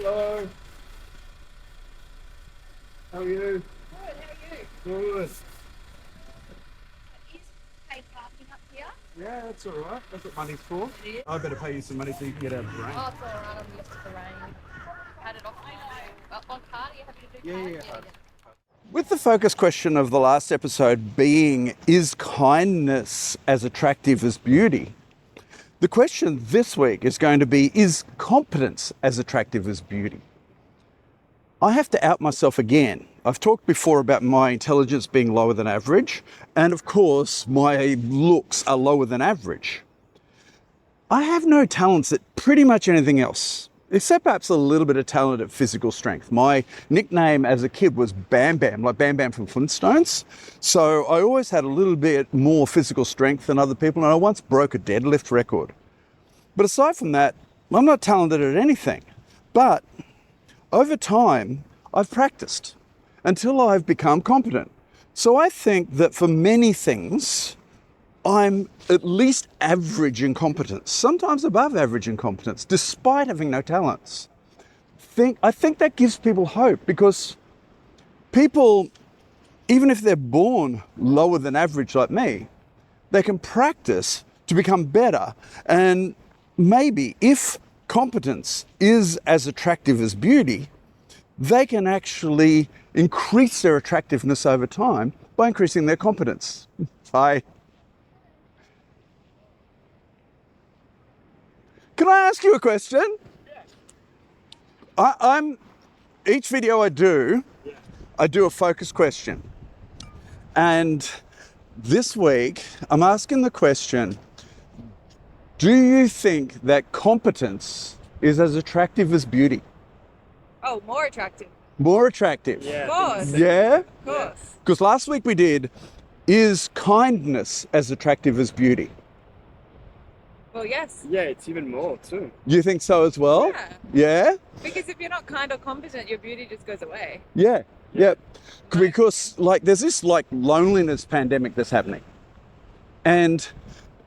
Hello. How are you? Good, how are you? Good. Is paid parking up here? Yeah, that's all right. That's what money's for. It is? I better pay you some money so you can get out of the rain. Oh, it's alright, I'm used to the rain. Had it off on card, you happy to do Yeah, card? yeah. With the focus question of the last episode being, is kindness as attractive as beauty? The question this week is going to be, is competence as attractive as beauty? I have to out myself again. I've talked before about my intelligence being lower than average, and of course, my looks are lower than average. I have no talents at pretty much anything else, except perhaps a little bit of talent at physical strength. My nickname as a kid was Bam Bam, like Bam Bam from Flintstones. So I always had a little bit more physical strength than other people, and I once broke a deadlift record. But aside from that, I'm not talented at anything. But over time, I've practiced until I've become competent. So I think that for many things, I'm at least average in competence, sometimes above average in competence, despite having no talents. I think that gives people hope, because people, even if they're born lower than average like me, they can practice to become better. And maybe if competence is as attractive as beauty, they can actually increase their attractiveness over time by increasing their competence. Hi. Can I ask you a question? Yeah. Each video I do a focus question. And this week, I'm asking the question, do you think that competence is as attractive as beauty? Oh, more attractive. More attractive? Of course. Yeah? Of course. Because last week we did, is kindness as attractive as beauty? Well, yes. Yeah, it's even more too. You think so as well? Yeah. Yeah? Because if you're not kind or competent, your beauty just goes away. Yeah. Yeah. Because there's this loneliness pandemic that's happening. And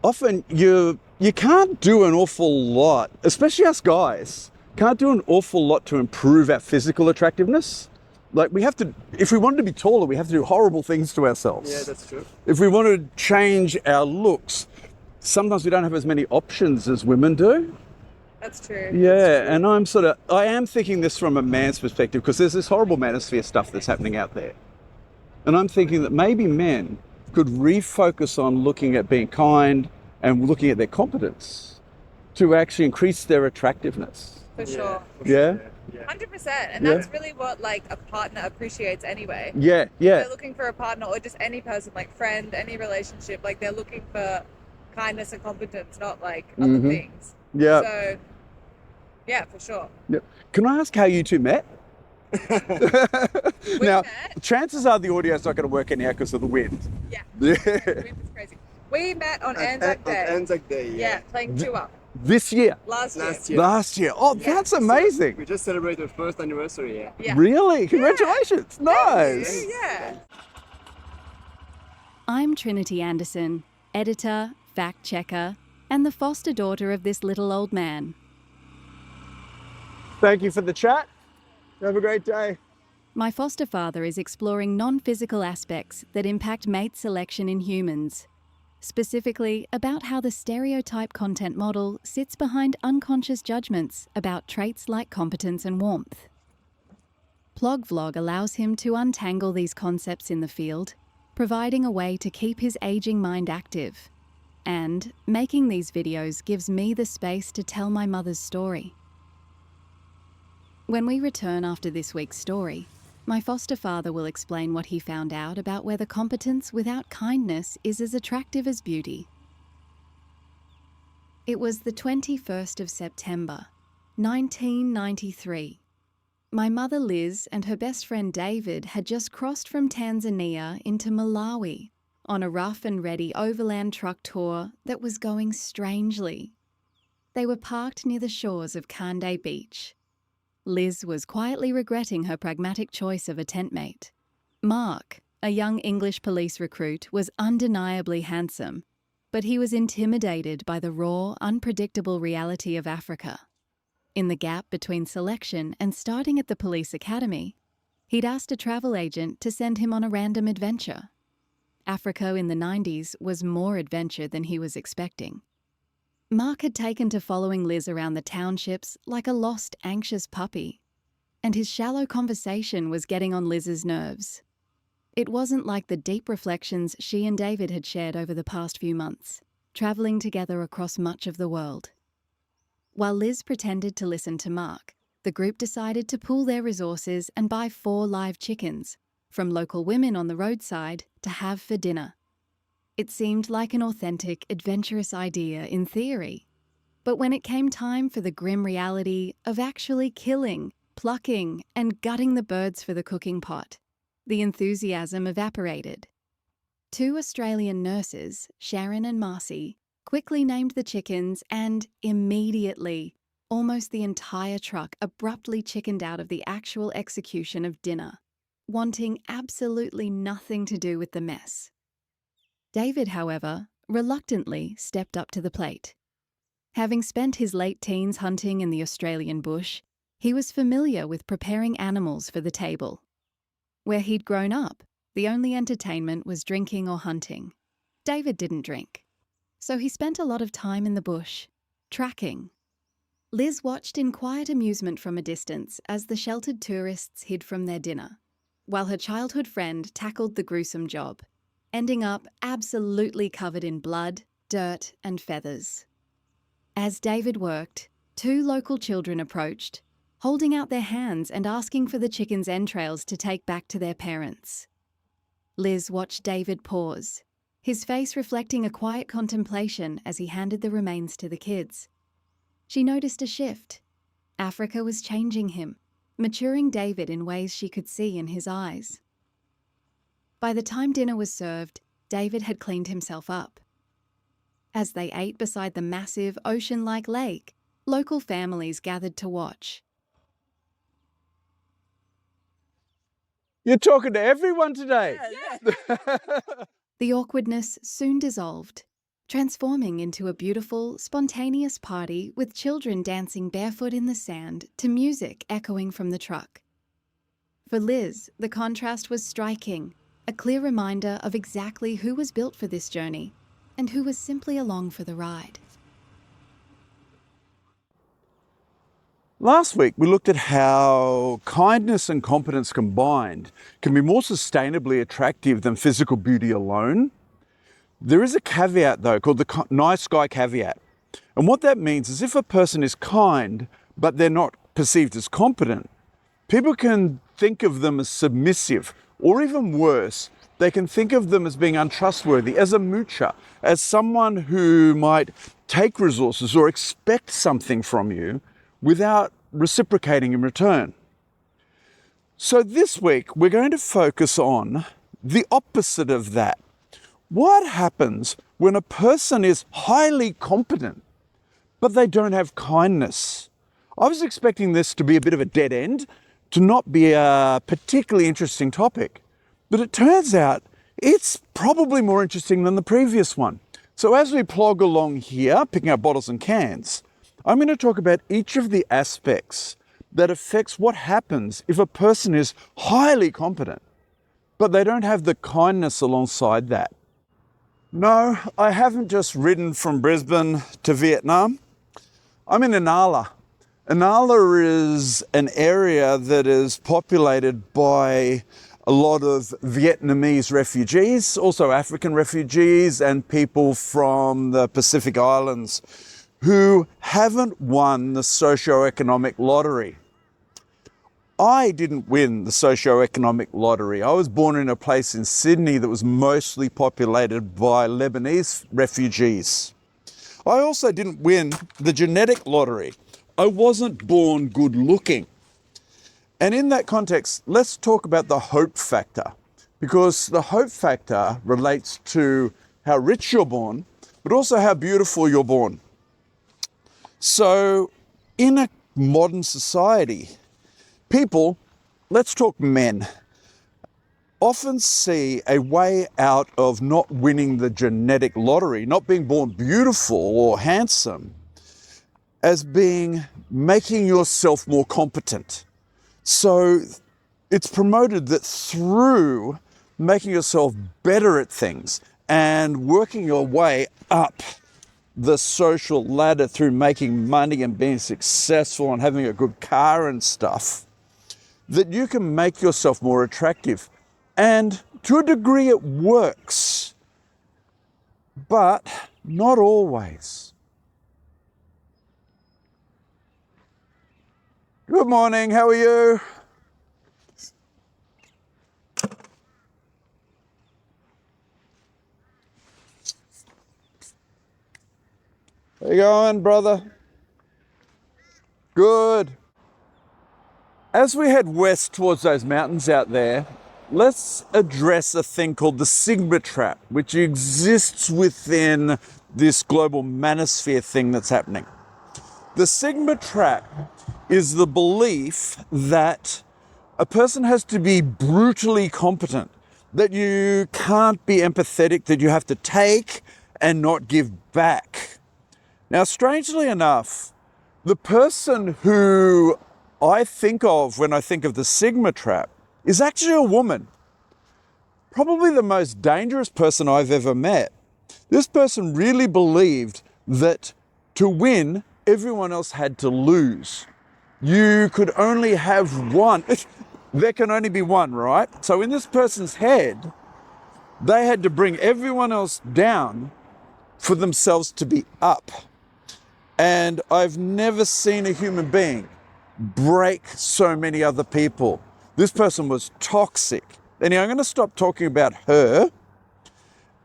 often you can't do an awful lot, especially us guys, can't do an awful lot to improve our physical attractiveness. We have to, if we wanted to be taller, we have to do horrible things to ourselves. Yeah, that's true. If we want to change our looks, sometimes we don't have as many options as women do. That's true. Yeah, and I am thinking this from a man's perspective, because there's this horrible manosphere stuff that's happening out there. And I'm thinking that maybe men could refocus on looking at being kind and looking at their competence to actually increase their attractiveness. For sure. Yeah? 100%. And that's really what a partner appreciates anyway. Yeah. They're looking for a partner, or just any person, friend, any relationship, they're looking for kindness and competence, not other things. Yeah. So, yeah, for sure. Yeah. Can I ask how you two met? Now, chances are the audio's not going to work anyhow because of the wind. Yeah. Yeah. The wind was crazy. We met on Anzac Day. On Anzac Day, Yeah, playing two-up. This year? Last year. Last year. Oh, that's amazing. We just celebrated our first anniversary, Yeah. Really? Congratulations. Nice. Yeah. I'm Trinity Anderson, editor, fact checker, and the foster daughter of this little old man. Thank you for the chat. Have a great day. My foster father is exploring non-physical aspects that impact mate selection in humans, specifically about how the stereotype content model sits behind unconscious judgments about traits like competence and warmth. Plog Vlog allows him to untangle these concepts in the field, providing a way to keep his aging mind active. And making these videos gives me the space to tell my mother's story. When we return after this week's story, my foster father will explain what he found out about whether competence without kindness is as attractive as beauty. It was the 21st of September, 1993. My mother Liz and her best friend David had just crossed from Tanzania into Malawi on a rough and ready overland truck tour that was going strangely. They were parked near the shores of Kande Beach. Liz was quietly regretting her pragmatic choice of a tent mate. Mark, a young English police recruit, was undeniably handsome, but he was intimidated by the raw, unpredictable reality of Africa. In the gap between selection and starting at the police academy, he'd asked a travel agent to send him on a random adventure. Africa in the 90s was more adventure than he was expecting. Mark had taken to following Liz around the townships like a lost, anxious puppy, and his shallow conversation was getting on Liz's nerves. It wasn't like the deep reflections she and David had shared over the past few months, travelling together across much of the world. While Liz pretended to listen to Mark, the group decided to pool their resources and buy 4 live chickens from local women on the roadside to have for dinner. It seemed like an authentic, adventurous idea in theory. But when it came time for the grim reality of actually killing, plucking, and gutting the birds for the cooking pot, the enthusiasm evaporated. 2 Australian nurses, Sharon and Marcy, quickly named the chickens, and immediately, almost the entire truck abruptly chickened out of the actual execution of dinner, wanting absolutely nothing to do with the mess. David, however, reluctantly stepped up to the plate. Having spent his late teens hunting in the Australian bush, he was familiar with preparing animals for the table. Where he'd grown up, the only entertainment was drinking or hunting. David didn't drink, so he spent a lot of time in the bush, tracking. Liz watched in quiet amusement from a distance as the sheltered tourists hid from their dinner, while her childhood friend tackled the gruesome job, ending up absolutely covered in blood, dirt, and feathers. As David worked, 2 local children approached, holding out their hands and asking for the chicken's entrails to take back to their parents. Liz watched David pause, his face reflecting a quiet contemplation as he handed the remains to the kids. She noticed a shift. Africa was changing him, maturing David in ways she could see in his eyes. By the time dinner was served, David had cleaned himself up. As they ate beside the massive, ocean-like lake, local families gathered to watch. You're talking to everyone today. Yeah. The awkwardness soon dissolved, transforming into a beautiful, spontaneous party with children dancing barefoot in the sand to music echoing from the truck. For Liz, the contrast was striking, a clear reminder of exactly who was built for this journey and who was simply along for the ride. Last week, we looked at how kindness and competence combined can be more sustainably attractive than physical beauty alone. There is a caveat, though, called the nice guy caveat. And what that means is if a person is kind, but they're not perceived as competent, people can think of them as submissive, or even worse, they can think of them as being untrustworthy, as a moocher, as someone who might take resources or expect something from you without reciprocating in return. So this week, we're going to focus on the opposite of that. What happens when a person is highly competent, but they don't have kindness? I was expecting this to be a bit of a dead end, to not be a particularly interesting topic, but it turns out it's probably more interesting than the previous one. So as we plog along here, picking up bottles and cans, I'm going to talk about each of the aspects that affects what happens if a person is highly competent, but they don't have the kindness alongside that. No, I haven't just ridden from Brisbane to Vietnam. I'm in Inala. Inala is an area that is populated by a lot of Vietnamese refugees, also African refugees and people from the Pacific Islands who haven't won the socio-economic lottery. I didn't win the socio-economic lottery. I was born in a place in Sydney that was mostly populated by Lebanese refugees. I also didn't win the genetic lottery. I wasn't born good looking. And in that context, let's talk about the hope factor, because the hope factor relates to how rich you're born, but also how beautiful you're born. So in a modern society, people, let's talk men, often see a way out of not winning the genetic lottery, not being born beautiful or handsome, as being making yourself more competent. So it's promoted that through making yourself better at things and working your way up the social ladder through making money and being successful and having a good car and stuff, that you can make yourself more attractive. And to a degree it works, but not always. Good morning, how are you? How you going, brother? Good. As we head west towards those mountains out there, let's address a thing called the Sigma trap, which exists within this global manosphere thing that's happening. The Sigma trap is the belief that a person has to be brutally competent, that you can't be empathetic, that you have to take and not give back. Now, strangely enough, the person who I think of when I think of the Sigma trap is actually a woman. Probably the most dangerous person I've ever met. This person really believed that to win, everyone else had to lose. You could only have one. There can only be one, right? So in this person's head, they had to bring everyone else down for themselves to be up. And I've never seen a human being break so many other people. This person was toxic. Anyway, I'm going to stop talking about her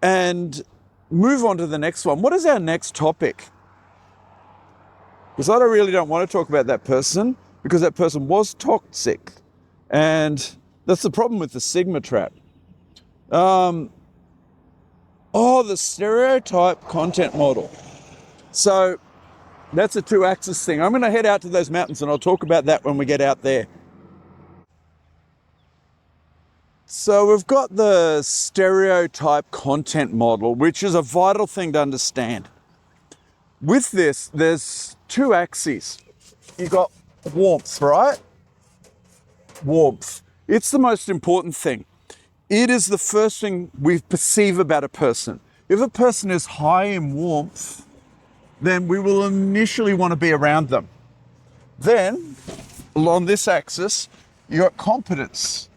and move on to the next one. What is our next topic? Because I really don't want to talk about that person, because that person was toxic. And that's the problem with the Sigma trap. The Stereotype Content Model. So that's a 2-axis thing. I'm going to head out to those mountains and I'll talk about that when we get out there. So we've got the Stereotype Content Model, which is a vital thing to understand. With this, there's 2 axes. You've got warmth, right? Warmth. It's the most important thing. It is the first thing we perceive about a person. If a person is high in warmth, then we will initially want to be around them. Then, along this axis, you've got competence.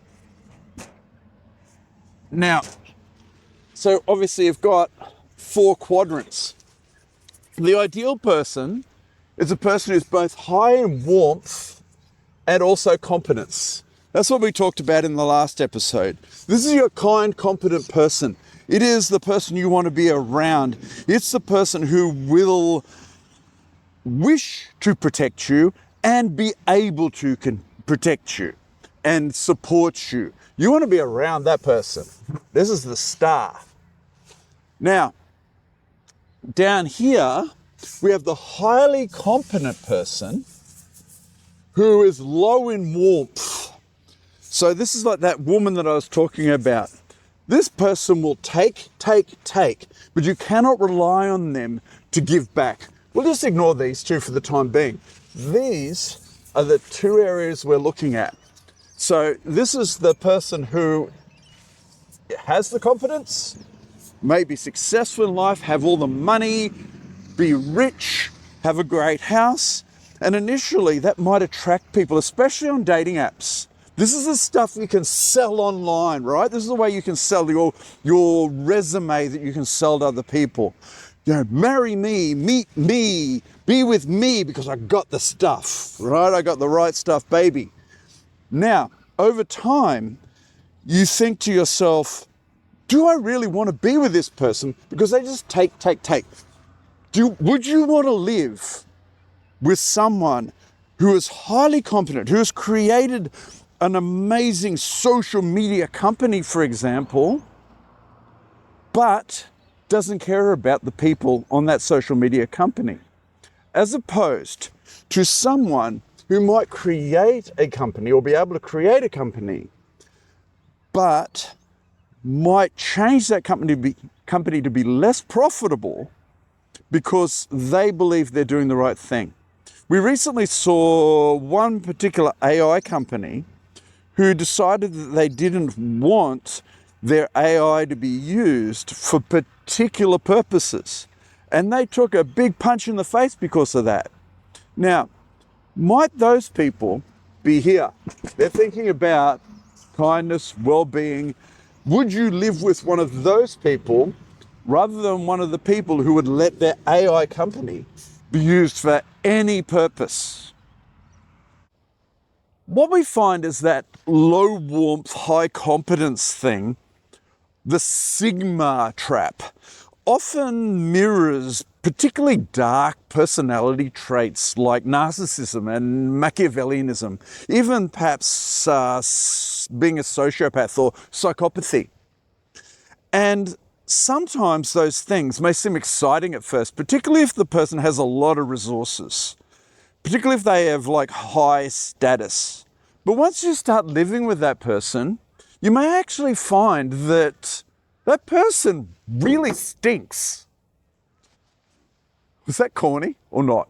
Now, so obviously you've got 4 quadrants. The ideal person is a person who's both high in warmth and also competence. That's what we talked about in the last episode. This is your kind, competent person. It is the person you want to be around. It's the person who will wish to protect you and be able to protect you and support you. You want to be around that person. This is the star. Now, down here, we have the highly competent person who is low in warmth. So this is like that woman that I was talking about. This person will take, but you cannot rely on them to give back. We'll just ignore these 2 for the time being. These are the 2 areas we're looking at. So this is the person who has the confidence, may be successful in life, have all the money, be rich, have a great house. And initially that might attract people, especially on dating apps. This is the stuff you can sell online, right? This is the way you can sell your resume that you can sell to other people. You know, marry me, meet me, be with me because I got the stuff, right? I got the right stuff, baby. Now, over time, you think to yourself, do I really want to be with this person? Because they just take. Would you want to live with someone who is highly competent, who has created an amazing social media company, for example, but doesn't care about the people on that social media company, as opposed to someone who might create a company or be able to create a company, but might change that company to be less profitable because they believe they're doing the right thing. We recently saw one particular AI company who decided that they didn't want their AI to be used for particular purposes. And they took a big punch in the face because of that. Now, might those people be here? They're thinking about kindness, well-being. Would you live with one of those people rather than one of the people who would let their AI company be used for any purpose? What we find is that low warmth, high competence thing, the Sigma trap, often mirrors particularly dark personality traits like narcissism and Machiavellianism, even perhaps being a sociopath or psychopathy. And sometimes those things may seem exciting at first, particularly if the person has a lot of resources, particularly if they have like high status. But once you start living with that person, you may actually find that that person really stinks. Was that corny or not?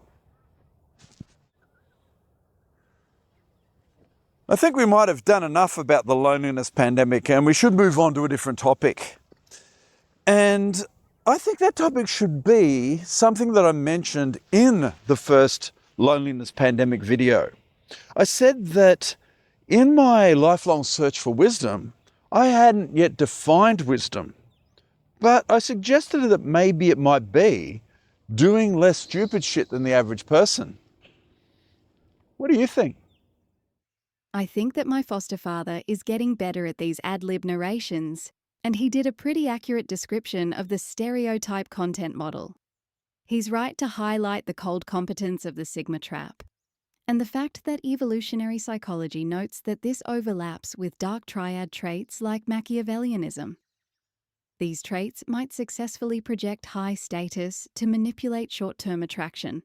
I think we might have done enough about the loneliness pandemic and we should move on to a different topic. And I think that topic should be something that I mentioned in the first loneliness pandemic video. I said that in my lifelong search for wisdom, I hadn't yet defined wisdom, but I suggested that maybe it might be doing less stupid shit than the average person. What do you think? I think that my foster father is getting better at these ad-lib narrations, and he did a pretty accurate description of the stereotype content model. He's right to highlight the cold competence of the Sigma trap, and the fact that evolutionary psychology notes that this overlaps with dark triad traits like Machiavellianism. These traits might successfully project high status to manipulate short-term attraction,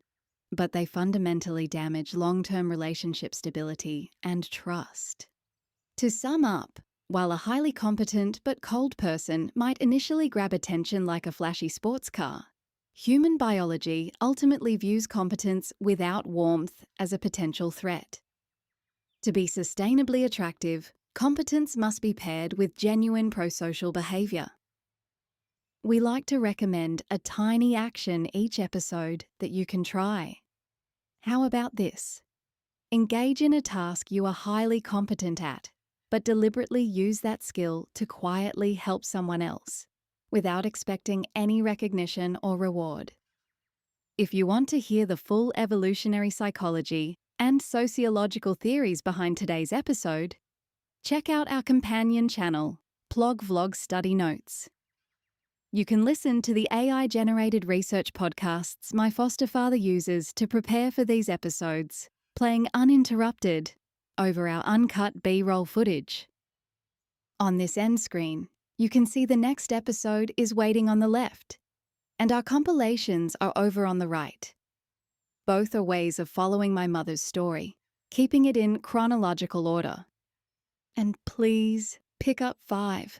but they fundamentally damage long-term relationship stability and trust. To sum up, while a highly competent but cold person might initially grab attention like a flashy sports car, human biology ultimately views competence without warmth as a potential threat. To be sustainably attractive, competence must be paired with genuine prosocial behaviour. We like to recommend a tiny action each episode that you can try. How about this? Engage in a task you are highly competent at, but deliberately use that skill to quietly help someone else, without expecting any recognition or reward. If you want to hear the full evolutionary psychology and sociological theories behind today's episode, check out our companion channel, Plog Vlog Study Notes. You can listen to the AI-generated research podcasts my foster father uses to prepare for these episodes, playing uninterrupted over our uncut B-roll footage. On this end screen, you can see the next episode is waiting on the left, and our compilations are over on the right. Both are ways of following my mother's story, keeping it in chronological order. And please pick up 5.